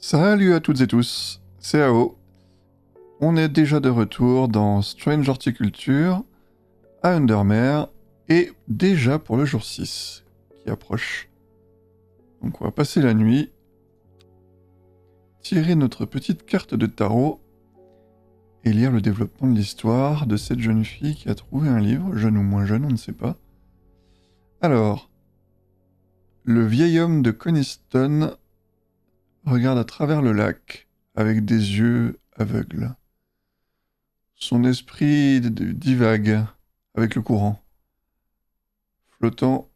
Salut à toutes et tous, c'est AO. On est déjà de retour dans Strange Horticulture, à Undermere, et déjà pour le jour 6 qui approche. Donc on va passer la nuit, tirer notre petite carte de tarot, et lire le développement de l'histoire de cette jeune fille qui a trouvé un livre, jeune ou moins jeune, on ne sait pas. Alors, le vieil homme de Coniston regarde à travers le lac, avec des yeux aveugles. Son esprit divague avec le courant, flottant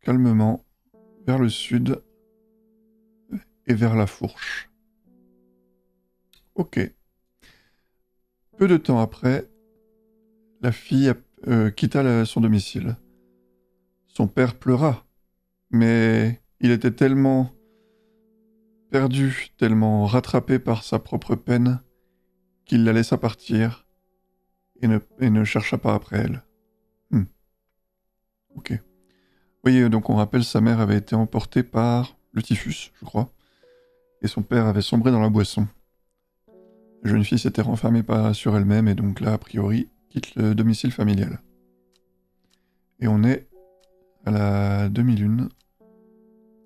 calmement vers le sud et vers la fourche. Ok. Peu de temps après, la fille quitta son domicile. Son père pleura, mais il était tellement perdu, tellement rattrapé par sa propre peine, qu'il la laissa partir et ne chercha pas après elle. Ok. Oui, donc on rappelle, sa mère avait été emportée par le typhus, je crois, et son père avait sombré dans la boisson. La jeune fille s'était renfermée sur elle-même et donc là, a priori, quitte le domicile familial. Et on est à la demi-lune,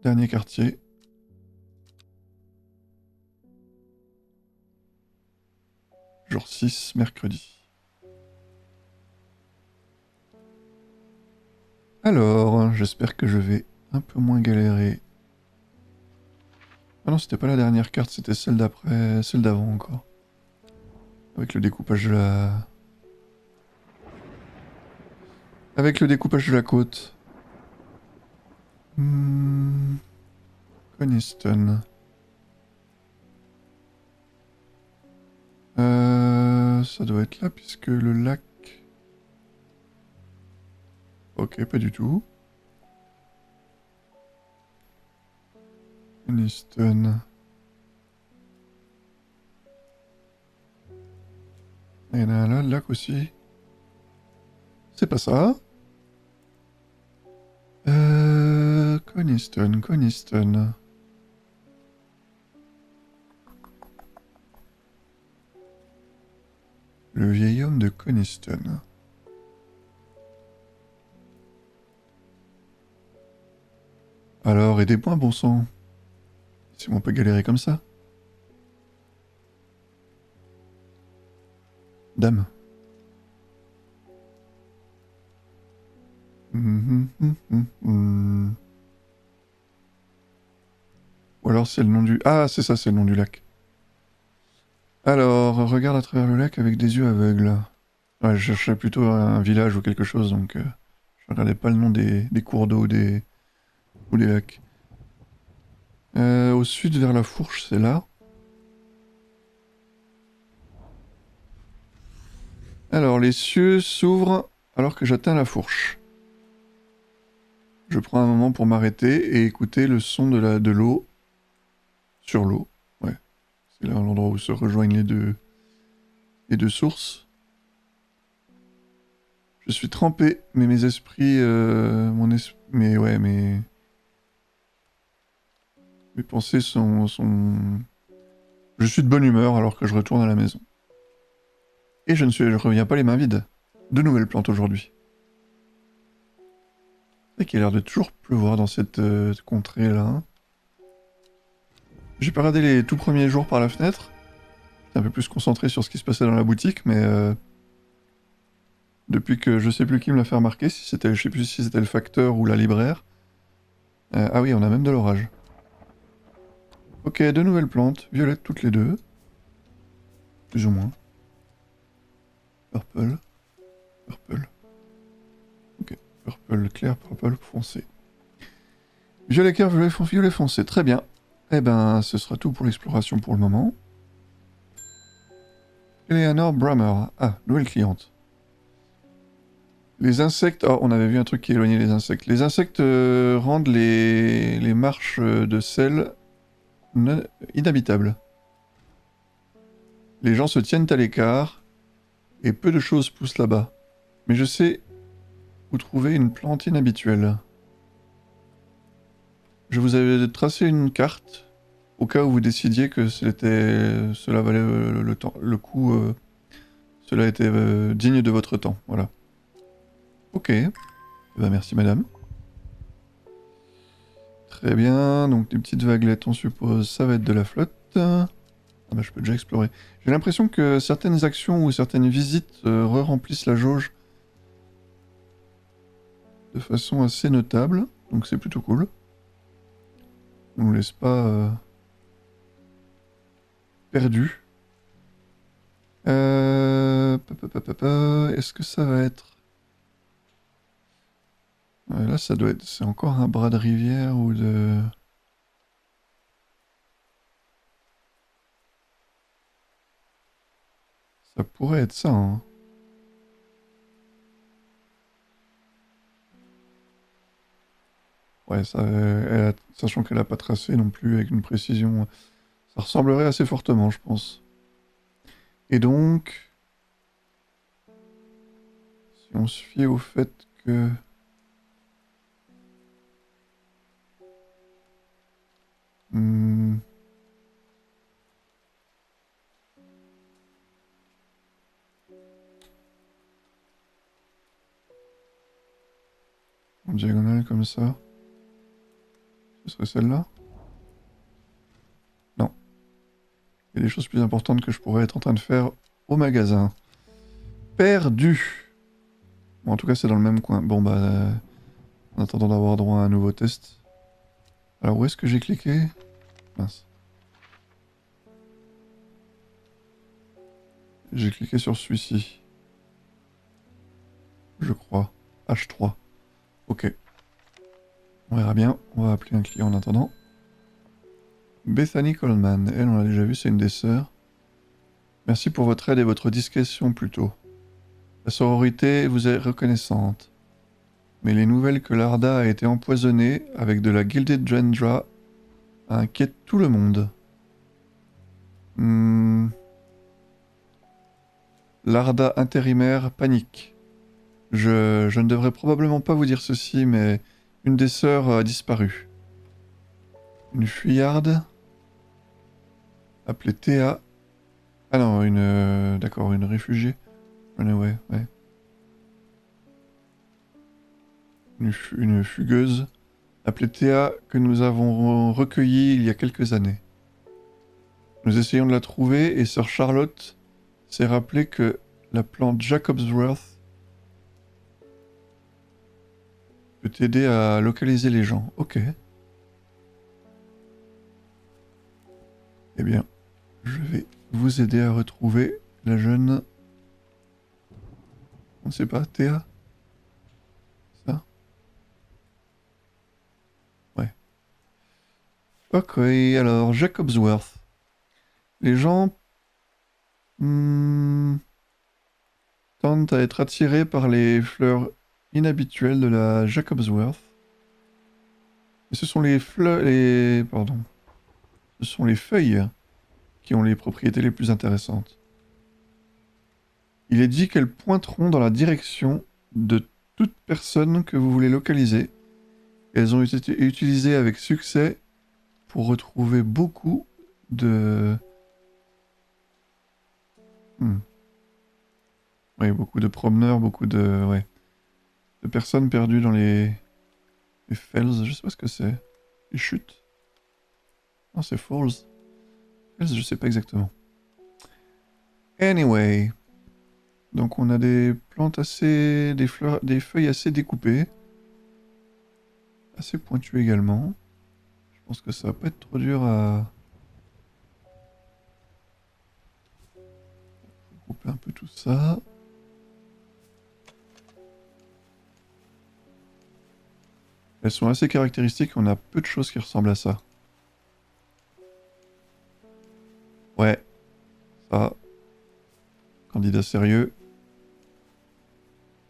dernier quartier. Jour 6, mercredi. Alors, j'espère que je vais un peu moins galérer. Ah non, c'était pas la dernière carte, c'était celle d'après, celle d'avant encore. Avec le découpage de la... Avec le découpage de la côte. Coniston. Ça doit être là, puisque le lac... Ok, pas du tout. Coniston. Il y en a un là, le lac aussi. C'est pas ça. Coniston. Le vieil homme de Coniston. Alors, aidez-moi, bon sang. Si on peut galérer comme ça. Dame. Ou alors c'est le nom du... Ah, c'est ça, c'est le nom du lac. Alors, regarde à travers le lac avec des yeux aveugles. Ouais, je cherchais plutôt un village ou quelque chose, donc je regardais pas le nom des cours d'eau ou des lacs. Au sud, vers la fourche, c'est là. Alors, les cieux s'ouvrent alors que j'atteins la fourche. Je prends un moment pour m'arrêter et écouter le son de l'eau sur l'eau. Ouais, c'est là l'endroit où se rejoignent les deux sources. Je suis trempé, mais mes esprits, mais ouais, mes pensées sont. Je suis de bonne humeur alors que je retourne à la maison. Et je reviens pas les mains vides. De nouvelles plantes aujourd'hui. C'est qu'il a l'air de toujours pleuvoir dans cette contrée là. Hein. J'ai pas regardé les tout premiers jours par la fenêtre. J'étais un peu plus concentré sur ce qui se passait dans la boutique, mais depuis que je sais plus qui me l'a fait remarquer, si c'était, je sais plus si c'était le facteur ou la libraire. Ah oui, on a même de l'orage. Ok, deux nouvelles plantes, violettes toutes les deux. Plus ou moins. Purple. Purple. Ok, purple clair, purple foncé. Violet clair, violet foncé, très bien. Eh ben, ce sera tout pour l'exploration pour le moment. Eleanor Brammer. Ah, nouvelle cliente. Les insectes... Oh, on avait vu un truc qui éloignait les insectes. Les insectes rendent les marches de sel inhabitables. Les gens se tiennent à l'écart, et peu de choses poussent là-bas. Mais je sais où trouver une plante inhabituelle. Je vous avais tracé une carte Au cas où vous décidiez que cela valait le temps, le coup, cela était digne de votre temps, voilà. Ok, eh ben, merci madame. Très bien, donc des petites vaguelettes, on suppose, ça va être de la flotte. Ah bah je peux déjà explorer. J'ai l'impression que certaines actions ou certaines visites re-remplissent la jauge de façon assez notable, donc c'est plutôt cool. On nous laisse pas perdu. Est-ce que ça va être... là, ça doit être... C'est encore un bras de rivière ou de... Ça pourrait être ça, hein. Ouais, ça, sachant qu'elle a pas tracé non plus avec une précision... Ça ressemblerait assez fortement, je pense. Et donc... Si on se fie au fait que... Hmm, en diagonale comme ça... Ce serait celle-là? Non. Il y a des choses plus importantes que je pourrais être en train de faire au magasin. Perdu. Bon, en tout cas, c'est dans le même coin. Bon, bah... en attendant d'avoir droit à un nouveau test. Alors, où est-ce que j'ai cliqué? Mince. J'ai cliqué sur celui-ci. Je crois. H3. Ok. On verra bien. On va appeler un client en attendant. Bethany Coleman. Elle, on l'a déjà vu, c'est une des sœurs. Merci pour votre aide et votre discrétion plus tôt. La sororité vous est reconnaissante. Mais les nouvelles que Larda a été empoisonnée avec de la Gilded Dendra inquiètent tout le monde. Larda intérimaire panique. Je ne devrais probablement pas vous dire ceci, mais une des sœurs a disparu. Une fuyarde appelée Théa. Ah non, une... D'accord, une réfugiée. Ouais, ouais. Une fugueuse appelée Théa que nous avons recueillie il y a quelques années. Nous essayons de la trouver et sœur Charlotte s'est rappelé que la plante Jacobsworth peut t'aider à localiser les gens. Ok. Eh bien, je vais vous aider à retrouver la jeune... On ne sait pas, Théa? Ça? Ouais. Ok, alors, Jacobsworth. Les gens hmm, tentent à être attirés par les fleurs inhabituelles de la Jacobsworth. Et ce sont les fleurs... Pardon. Ce sont les feuilles qui ont les propriétés les plus intéressantes. Il est dit qu'elles pointeront dans la direction de toute personne que vous voulez localiser. Elles ont été utilisées avec succès pour retrouver beaucoup de... Oui, beaucoup de promeneurs, beaucoup de... Ouais. De personnes perdues dans les fells, je sais pas ce que c'est. Les chutes? Non, c'est falls. Fells, je sais pas exactement. Anyway. Donc on a des plantes assez... des fleurs... des feuilles assez découpées. Assez pointues également. Je pense que ça va pas être trop dur à... couper un peu tout ça. Elles sont assez caractéristiques, on a peu de choses qui ressemblent à ça. Ouais, ça. Candidat sérieux.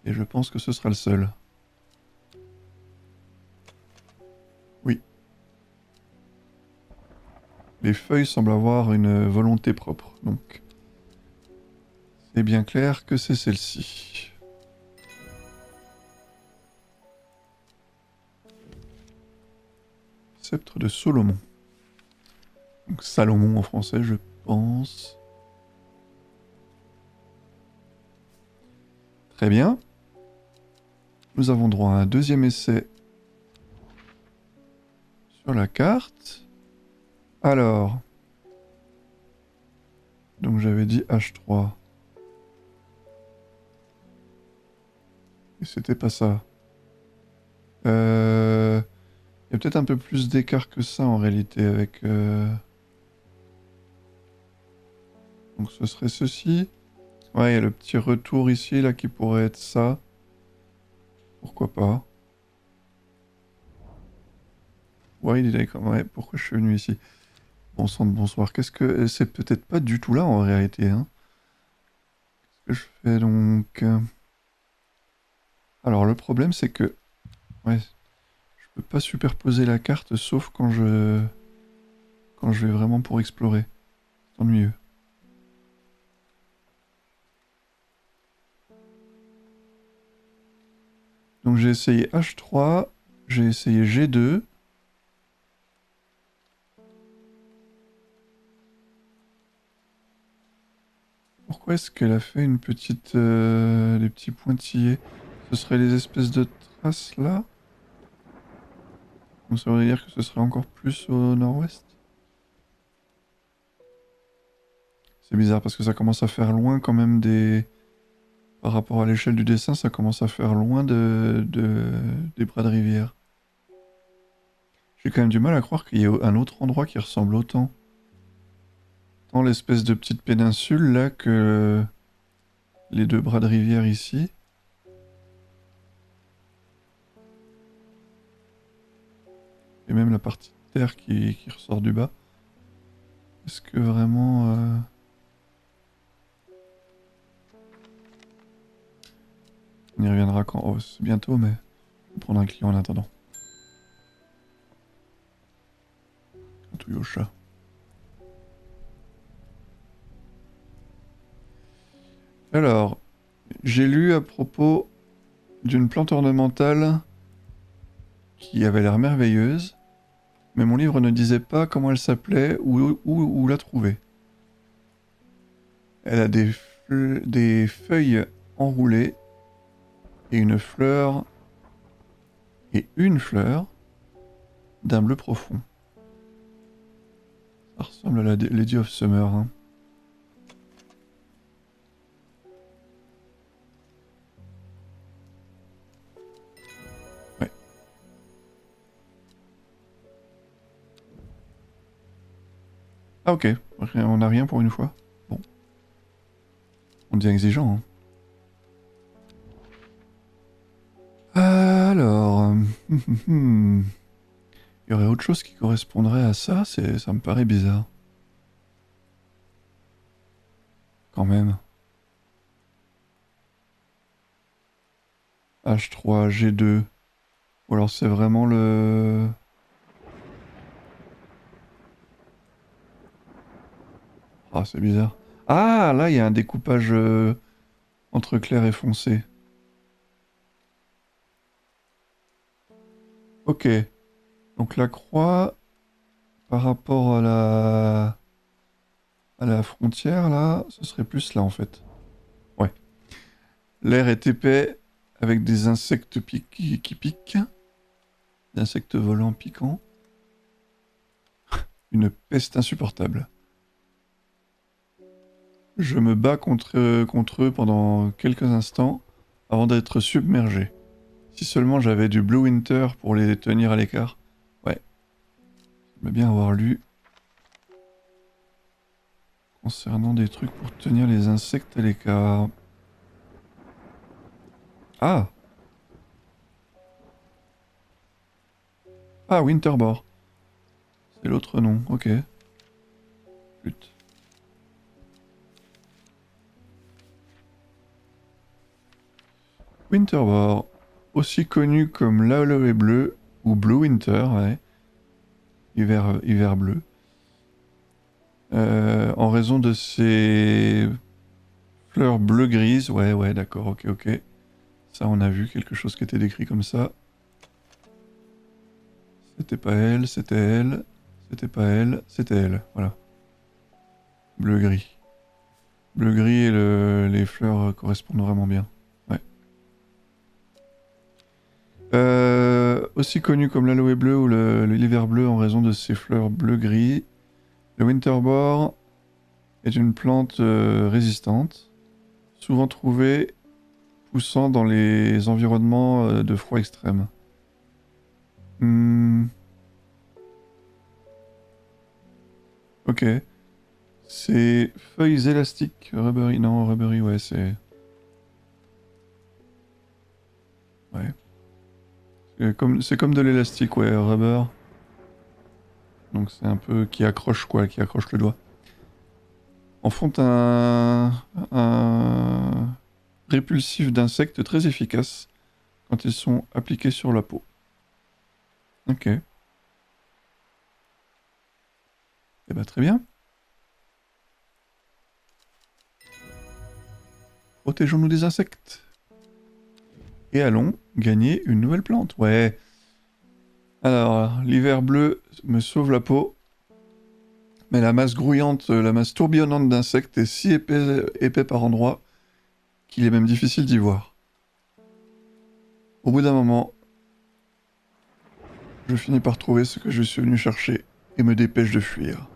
Et je pense que ce sera le seul. Oui. Les feuilles semblent avoir une volonté propre, donc... c'est bien clair que c'est celle-ci. Sceptre de Solomon. Donc Salomon en français, je pense. Très bien. Nous avons droit à un deuxième essai sur la carte. Alors, donc j'avais dit H3. Et c'était pas ça. Il y a peut-être un peu plus d'écart que ça en réalité avec... Donc ce serait ceci. Ouais, il y a le petit retour ici, là, qui pourrait être ça. Pourquoi pas. Ouais, il est d'accord. Ouais, pourquoi je suis venu ici? Bon sang de bonsoir. Qu'est-ce que... C'est peut-être pas du tout là, en réalité, hein. Qu'est-ce que je fais, donc? Alors, le problème, c'est que... Ouais, je peux pas superposer la carte, sauf quand je... Quand je vais vraiment pour explorer. C'est ennuyeux. Donc j'ai essayé H3, j'ai essayé G2. Pourquoi est-ce qu'elle a fait une petite... des petits pointillés? Ce serait les espèces de traces là? Donc ça voudrait dire que ce serait encore plus au nord-ouest? C'est bizarre parce que ça commence à faire loin quand même des... Par rapport à l'échelle du dessin, ça commence à faire loin des bras de rivière. J'ai quand même du mal à croire qu'il y ait un autre endroit qui ressemble autant. Tant l'espèce de petite péninsule là que les deux bras de rivière ici. Et même la partie de terre qui ressort du bas. Est-ce que vraiment... On y reviendra quand... Oh, c'est bientôt, mais... Je vais prendre un client en attendant. Un touille au chat. Alors, j'ai lu à propos d'une plante ornementale qui avait l'air merveilleuse, mais mon livre ne disait pas comment elle s'appelait ou où la trouver. Elle a des feuilles enroulées et une fleur d'un bleu profond. Ça ressemble à la Lady of Summer. Hein. Ouais. Ah ok, on n'a rien pour une fois. Bon. On devient exigeant. Hein. Alors... il y aurait autre chose qui correspondrait à ça, ça me paraît bizarre. Quand même. H3, G2. Ou alors c'est vraiment le... Ah, c'est bizarre. Ah, là, il y a un découpage entre clair et foncé. Ok. Donc la croix, par rapport à la frontière, là, ce serait plus là, en fait. Ouais. L'air est épais, avec des insectes qui piquent. Des insectes volants piquants. Une peste insupportable. Je me bats contre eux pendant quelques instants avant d'être submergé. Si seulement j'avais du Blue Winter pour les tenir à l'écart. Ouais. J'aimerais bien avoir lu concernant des trucs pour tenir les insectes à l'écart. Ah! Ah, Winterbore. C'est l'autre nom, ok. Flûte. Winterbore, aussi connu comme l'aloe bleu ou Blue Winter, ouais. Hiver bleu. En raison de ses fleurs bleu-grises, ouais, d'accord, ok. Ça, on a vu quelque chose qui était décrit comme ça. C'était pas elle, c'était elle. C'était pas elle, c'était elle, voilà. Bleu-gris. Bleu-gris et les fleurs correspondent vraiment bien. Ouais. Aussi connu comme l'aloe bleu ou l'hiver bleu en raison de ses fleurs bleu-gris, le winterbore est une plante résistante, souvent trouvée poussant dans les environnements de froid extrême. Hmm. Ok. C'est feuilles élastiques, rubbery. Non, rubbery, ouais, c'est... Ouais. C'est comme de l'élastique, ouais, rubber. Donc c'est un peu qui accroche, quoi, qui accroche le doigt. En font un répulsif d'insectes très efficace quand ils sont appliqués sur la peau. Ok. Eh ben très bien. Protégeons-nous des insectes. Et allons gagner une nouvelle plante. Ouais. Alors, l'hiver bleu me sauve la peau. Mais la masse grouillante, la masse tourbillonnante d'insectes est si épais par endroits qu'il est même difficile d'y voir. Au bout d'un moment, je finis par trouver ce que je suis venu chercher et me dépêche de fuir.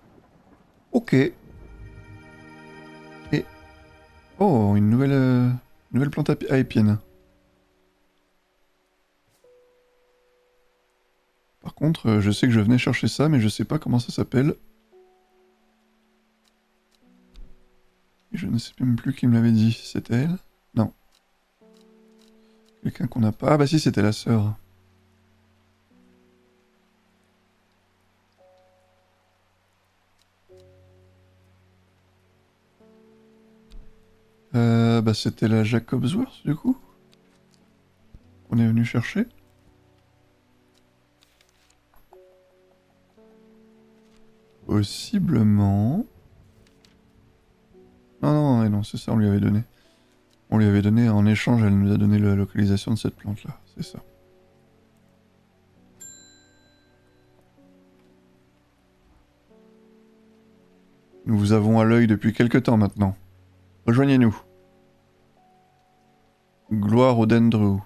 Ok. Et... Oh, une nouvelle plante à épines. Par contre, je sais que je venais chercher ça, mais je sais pas comment ça s'appelle. Et je ne sais même plus qui me l'avait dit. C'était elle? Non. Quelqu'un qu'on n'a pas... Ah bah si, c'était la sœur. Bah c'était la Jacobsworth, du coup. On est venu chercher. Possiblement... Non, non, c'est ça, on lui avait donné. On lui avait donné, en échange, elle nous a donné la localisation de cette plante-là, c'est ça. Nous vous avons à l'œil depuis quelque temps maintenant. Rejoignez-nous. Gloire au Dendrew.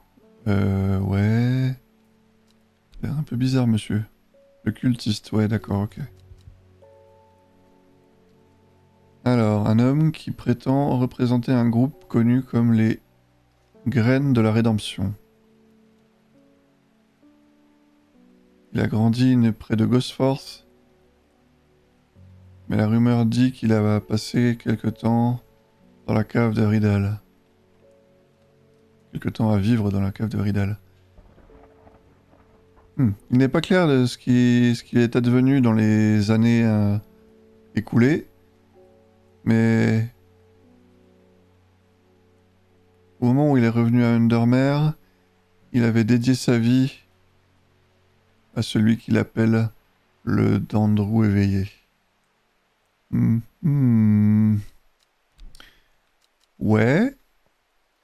Ouais... C'est un peu bizarre, monsieur. Le cultiste, ouais, d'accord, ok. Alors, un homme qui prétend représenter un groupe connu comme les Graines de la Rédemption. Il a grandi près de Gosforth, mais la rumeur dit qu'il a passé quelque temps dans la cave de Ridal. Quelque temps à vivre dans la cave de Ridal. Il n'est pas clair de ce qui est advenu dans les années écoulées, mais au moment où il est revenu à Undermere, il avait dédié sa vie à celui qu'il appelle le Dandrou éveillé. Ouais.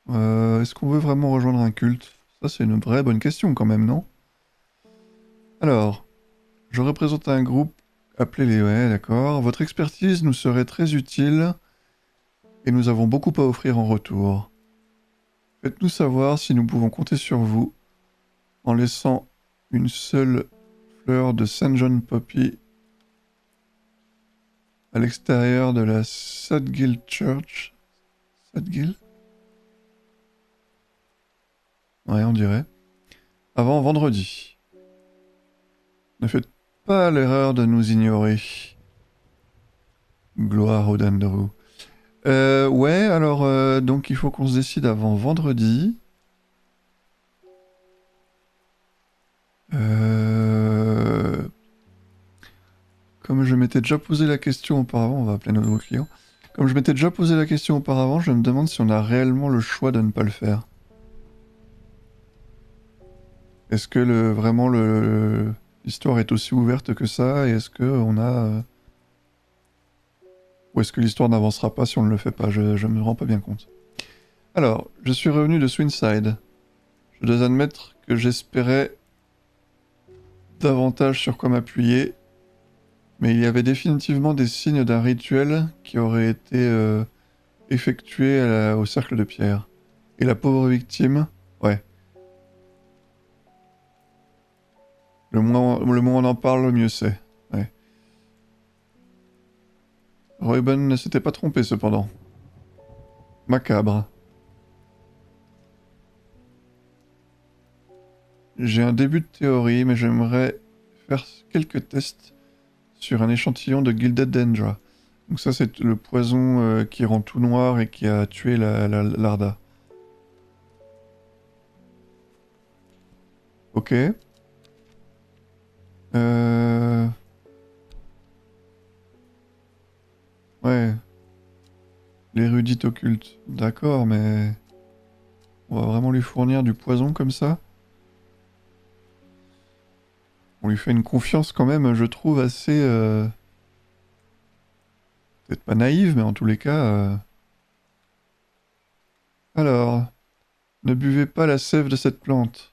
Est-ce qu'on veut vraiment rejoindre un culte? Ça, c'est une vraie bonne question quand même, non? Alors, je représente un groupe appelé les... Ouais, d'accord. Votre expertise nous serait très utile et nous avons beaucoup à offrir en retour. Faites-nous savoir si nous pouvons compter sur vous en laissant une seule fleur de St. John Poppy à l'extérieur de la Sudgill Church. Sudgill? Ouais, on dirait. Avant vendredi. Ne faites pas l'erreur de nous ignorer. Gloire au Dandrew. Ouais, alors, donc il faut qu'on se décide avant vendredi. Comme je m'étais déjà posé la question auparavant, on va appeler notre nouveau client. Comme je m'étais déjà posé la question auparavant, je me demande si on a réellement le choix de ne pas le faire. Est-ce que vraiment l'histoire est aussi ouverte que ça et est-ce que on a... Ou est-ce que l'histoire n'avancera pas si on ne le fait pas? Je me rends pas bien compte. Alors, je suis revenu de Swinside. Je dois admettre que j'espérais davantage sur quoi m'appuyer. Mais il y avait définitivement des signes d'un rituel qui aurait été effectué au cercle de pierre. Et la pauvre victime, ouais. Le moins on en parle, le mieux c'est. Ouais. Reuben ne s'était pas trompé cependant. Macabre. J'ai un début de théorie, mais j'aimerais faire quelques tests sur un échantillon de Gilded Dendra. Donc ça, c'est le poison qui rend tout noir et qui a tué Larda. Ok. Euh... Ouais. L'érudite occulte. D'accord, mais... On va vraiment lui fournir du poison comme ça? On lui fait une confiance quand même, je trouve, assez... Peut-être pas naïve, mais en tous les cas... Alors... Ne buvez pas la sève de cette plante.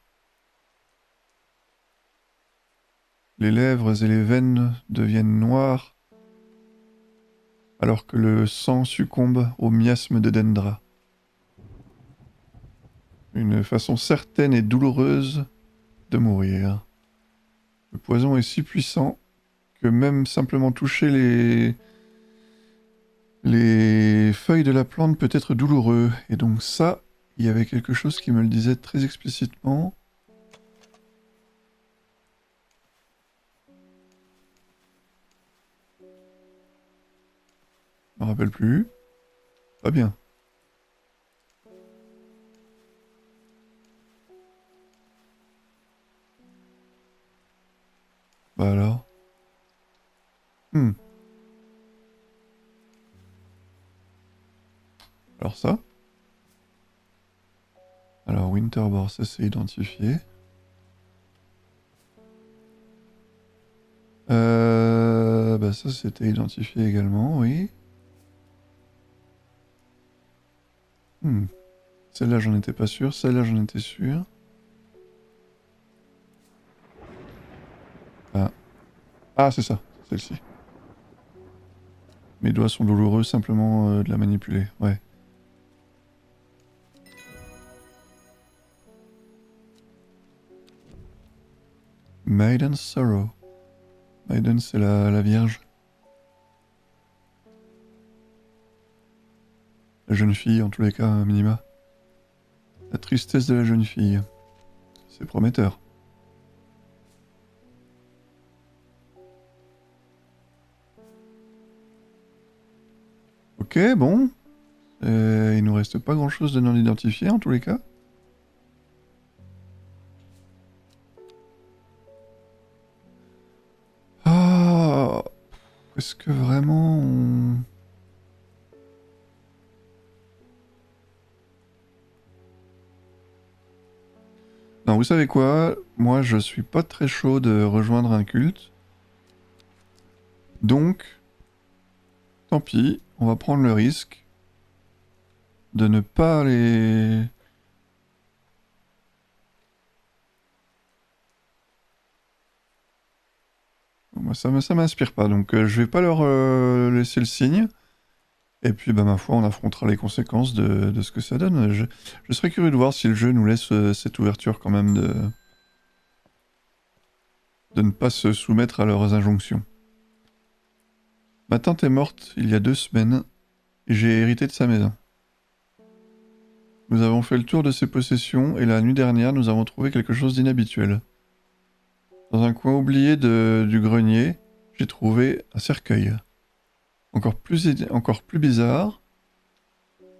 Les lèvres et les veines deviennent noires alors que le sang succombe au miasme de Dendra. Une façon certaine et douloureuse de mourir. Le poison est si puissant que même simplement toucher les feuilles de la plante peut être douloureux. Et donc ça, il y avait quelque chose qui me le disait très explicitement. Je me rappelle plus. Pas bien. Bah alors. Hmm. Alors ça. Alors Winterbor, ça c'est identifié. Bah ça c'était identifié également, oui. Hmm. Celle-là j'en étais pas sûr, celle-là j'en étais sûr. Ah, ah c'est ça, celle-ci. Mes doigts sont douloureux simplement de la manipuler, ouais. Maiden's Sorrow. Maiden c'est la vierge. La jeune fille en tous les cas, minima. La tristesse de la jeune fille. C'est prometteur. Ok, bon. Il nous reste pas grand chose de non identifié en tous les cas. Ah, est-ce que vraiment on... Non, vous savez quoi? Moi, je suis pas très chaud de rejoindre un culte. Donc, tant pis, on va prendre le risque de ne pas les... Moi, ça m'inspire pas, donc je vais pas leur laisser le signe. Et puis, bah, ma foi, on affrontera les conséquences de ce que ça donne. Je serais curieux de voir si le jeu nous laisse cette ouverture quand même de ne pas se soumettre à leurs injonctions. Ma tante est morte il y a 2 semaines et j'ai hérité de sa maison. Nous avons fait le tour de ses possessions et la nuit dernière, nous avons trouvé quelque chose d'inhabituel. Dans un coin oublié du grenier, j'ai trouvé un cercueil. Encore plus bizarre,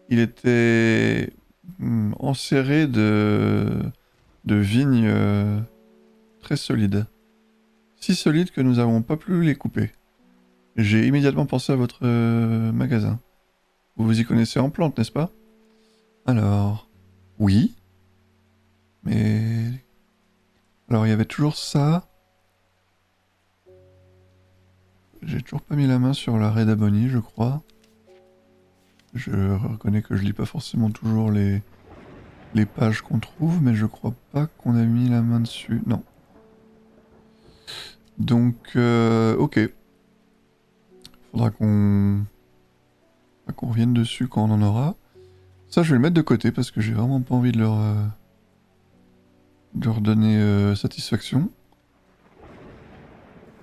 il était enserré de vignes très solides. Si solides que nous n'avons pas pu les couper. J'ai immédiatement pensé à votre magasin. Vous vous y connaissez en plantes, n'est-ce pas? Alors, oui, mais... Alors, il y avait toujours ça. J'ai toujours pas mis la main sur l'arrêt d'Abonnie, je crois. Je reconnais que je lis pas forcément toujours les pages qu'on trouve, mais je crois pas qu'on a mis la main dessus. Non. Donc, ok. Faudra qu'on revienne dessus quand on en aura. Ça, je vais le mettre de côté parce que j'ai vraiment pas envie de leur donner satisfaction.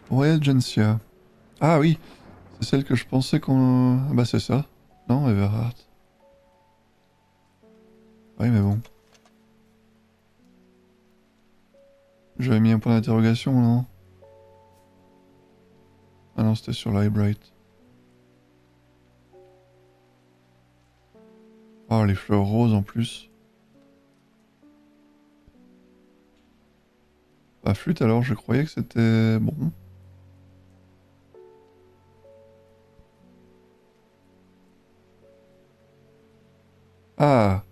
Royal Gencia. Ah oui, c'est celle que je pensais qu'on... Ah bah c'est ça. Non, Everheart. Oui, mais bon. J'avais mis un point d'interrogation, non? Ah non, c'était sur Libright. Oh, les fleurs roses en plus. La flûte, alors, je croyais que c'était bon. Ah,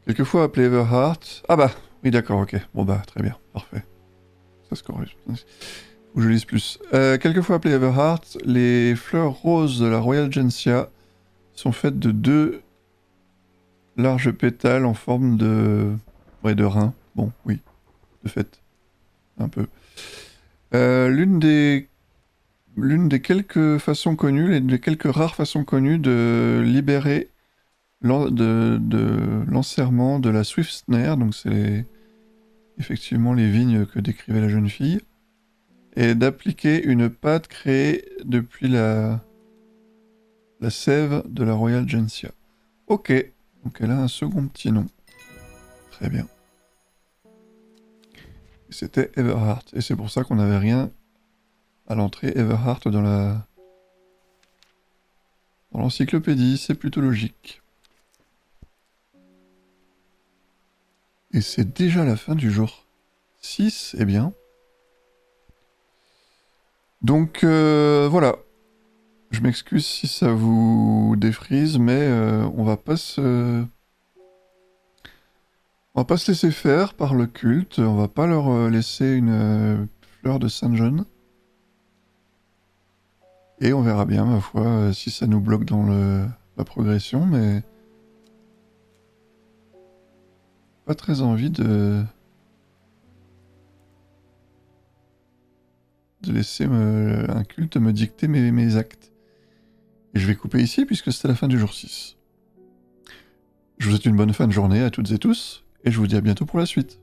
quelquefois appelé Everheart. Ah bah, oui, d'accord, ok. Bon bah, très bien, parfait. Ça se corrige. Faut que je lise plus. Quelquefois appelé Everheart, les fleurs roses de la Royal Gencia sont faites de 2 larges pétales en forme de... Ouais, de rein. Bon, oui, de fait. Un peu. L'une des quelques façons connues, l'une des quelques rares façons connues de libérer de l'enserrement de la Swift Snare, donc c'est effectivement les vignes que décrivait la jeune fille, et d'appliquer une pâte créée depuis la sève de la Royal Gencia. Ok, donc elle a un second petit nom. Très bien. C'était Everheart, et c'est pour ça qu'on n'avait rien à l'entrée Everheart dans l'encyclopédie, c'est plutôt logique. Et c'est déjà la fin du jour 6, eh bien. Donc voilà. Je m'excuse si ça vous défrise, mais on va pas se laisser faire par le culte. On va pas leur laisser une fleur de Saint-John. Et on verra bien, ma foi, si ça nous bloque dans la progression, mais pas très envie de laisser un culte me dicter mes actes. Et je vais couper ici puisque c'était la fin du jour 6. Je vous souhaite une bonne fin de journée à toutes et tous, et je vous dis à bientôt pour la suite.